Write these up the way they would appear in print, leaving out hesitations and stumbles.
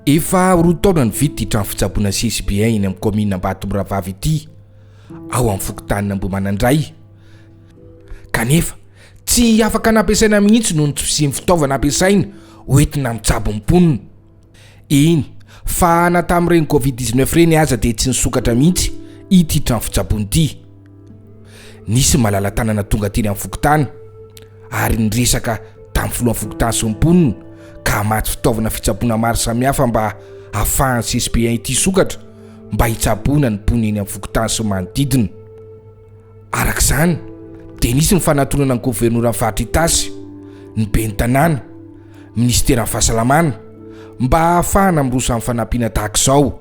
Efa roa taona ny vity trano fitsaboana CSBA eny amin'ny commune Ambatomboravavy ity ao amin'ny fokotanina Ambohimanandray. Kanefa tsy afaka nampiasaina mihitsy noho ny tsy fisian'ny fitaovana ampiasaina hoentina mitsabo ny mponina. Eny, fa na tamin'ireny Covid-19 reny aza dia tsy nisokatra mihitsy ity trano fitsaboana ity. Nisy malala-tanana tonga teny amin'ny fokotany ary niresaka tamin'ny filohan'ny fokotany sy ny mponina ka maty fitaovana fitsaboana maro samihafa mba ahafahan'ny CSBA ity sokatra mba hitsaboana ny mponina eny amin'ny fokotany sy manodidina. Arak'izany dia nisy ny fanantonana ny governoran'ny faritra Itasy, ny ben'ny tanàna, ministeran'ny fahasalamana mba ahafahana mirosa amin'ny fanampiana tahaka izao.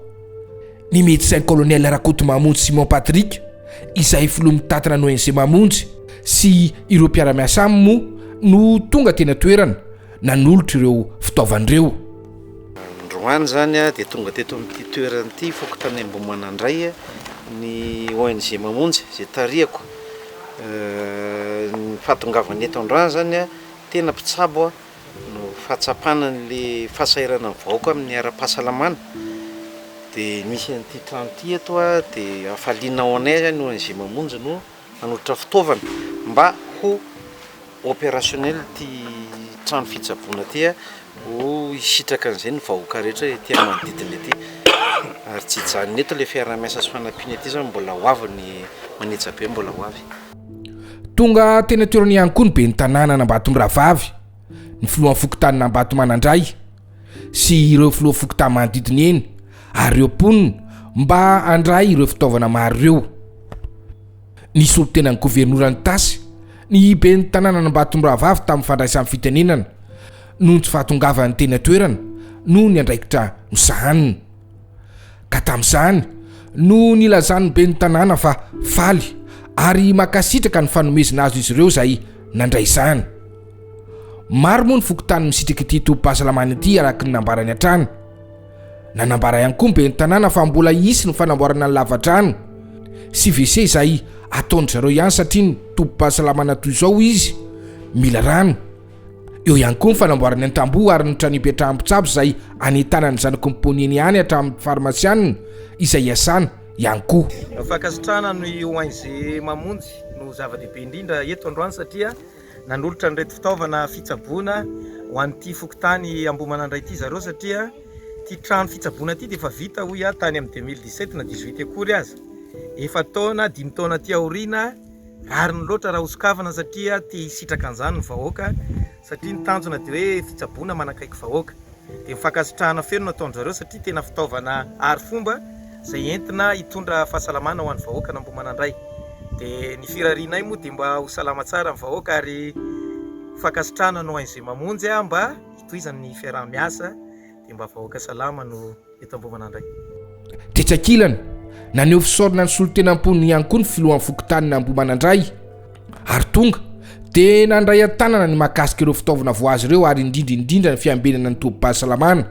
Ny médecin colonel Rakoto Mamonjy Simon Patrick izay filoha mitantana ny ONG Mamonjy sy ireo mpiara-miasa aminy moa no tonga tena toerana nanolotra ireo fitaovan'ireo. Androany zany dia tonga teto amin'ity toerana ity fokotany Ambohimanandray ny ONG Mamonjy izay tarihako. Ny fahatongavany eto androany zany tena mpitsabo no fahatsapana n'le fahasairana ny vahoaka amin'ny ara-pahasalamana. Dia misy an'ity trano ity eto dia afaliana ao anay zany ONG Mamonjy no nanolotra fitaovana mba ho opérationnel ty trano fitsaboana ty ho hisitraka an'izay ny vahoaka rehetra ety manodidina ety. Ary tsy hijanona eto le fiara-miasa sy fanampiana ety zany mbola ho avy ny manetsa be mbola ho avy. Tonga tena toerana ihany koa ny ben'ny tanàna Ambatomboravavy, ny filohan'ny fokotanina Ambatomandray sy ireo filoha fokotany manodidina eny ary ireo mponina mba handray ireo fitaovana maro ireo. Nisy olo tena ny governoran'ny Tasy ny ben'ny tanàna Ambatomboravavy tamin'ny fandraisany fitenenana noho tsy fahatongavany tena toerana noho ny andraikitra nosahaniny. Ka tamin'izany no nilazany ben'ny tanàna fa faly ary makasitraka ny fanomezana azo izy ireo izay nandray izany. Maro moa ny fokotany misitraka ity tobim-pahasalamana ity araka ny nambarany hatrany. Nanambara ihany koa ny ben'ny tanàna fa mbola hisy ny fanamboarana ny lavadrano sy WC izay ataony zareo ihany satria ny tobim-pahasalamana toy izao izy mila rano. Eo ihany koa ny fanamboarana ny tamboho ary ny trano ipetrahan'ny mpitsabo izay anentana ny zanako ny poneny ihany hatramin'ny farmasianina izay hiasana ihany koa. Fankasitrahana ny ONG Mamonjy no zava-dehibe indrindra eto androany satria nanolotra nyreto fitaovana fitsaboana ho an'ity fokotany Ambohimanandray ity zareo satria ty trano fitsaboana ity dia efa vita hoy tany amin'ny 2017 na 18 akory aza. Efa taona 5 taona ty aoriana rariny loatra raha hosokavana satria ty hisitraka an'izany ny vahoaka satria ny tanjona dia hoe fitsaboana manakaiky vahoaka. Dia mifankasitrahana feno nataony zareo satria tena fitaovana ary fomba izay entina hitondra fahasalamana ho an'ny vahoaka ny Ambohimanandray. Dia ny firarianay moa dia mba ho salama tsara ny vahoaka ary fankasitrahana ny ONG Mamonjy mba hitohizany fiaraha-miasa dia mba vahoaka salama no eto Ambohimanandray. Tetsakilana naneho fisaorana ny solotenam-poniny ihany koa ny filohan'ny fokotanina Ambohimanandray ary tonga dia nandray an-tanana ny mahakasika ireo fitaovana voazy ireo ary indrindra ny fiambenana ny tobim-pahasalamana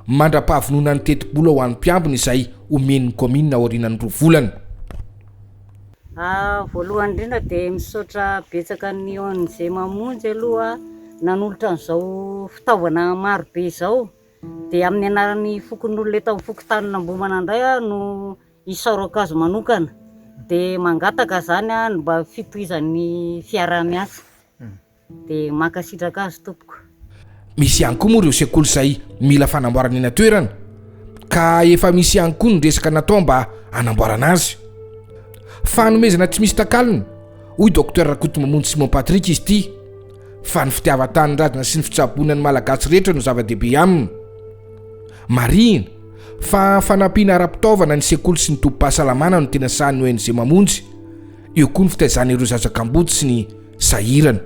mandra-pahavonona ny teti-bola ho an'ny mpiambina izay omen'ny commune aorianany 2 volana. Voalohany indrindra dia misaotra betsaka ny ONG Mamonjy aloha nanolotra an'izao fitaovana maro be izao. Dia amin'ny anaran'ny fokon'olona eto amin'ny fokotanina Ambohimanandray no isaorako azy manokana dia mangataka zany mba fitohizan'ny fiaraha-miasa dia mankasitraka azy tompoko. Misy ihany koa moa ireo sekoly izay mila fanamboarana eny toerana ka efa misy ihany koa ny resaka natao mba hanamboarana azy. Fanomezana tsy misy takalina hoy Dr Rakoto Mamonjy Simon Patrick izy ity fa ny fitiavan-tanindrazana sy ny fitsaboana ny malagasy rehetra no zava-dehibe aminy. Marina fa fanampiana ara-pitaovana ny sekoly sy ny tobim-pahasalamana no tena sahan'ny ONG Mamonjy. Eo koa ny fitaizana ireo zazakambody sy ny sahirana.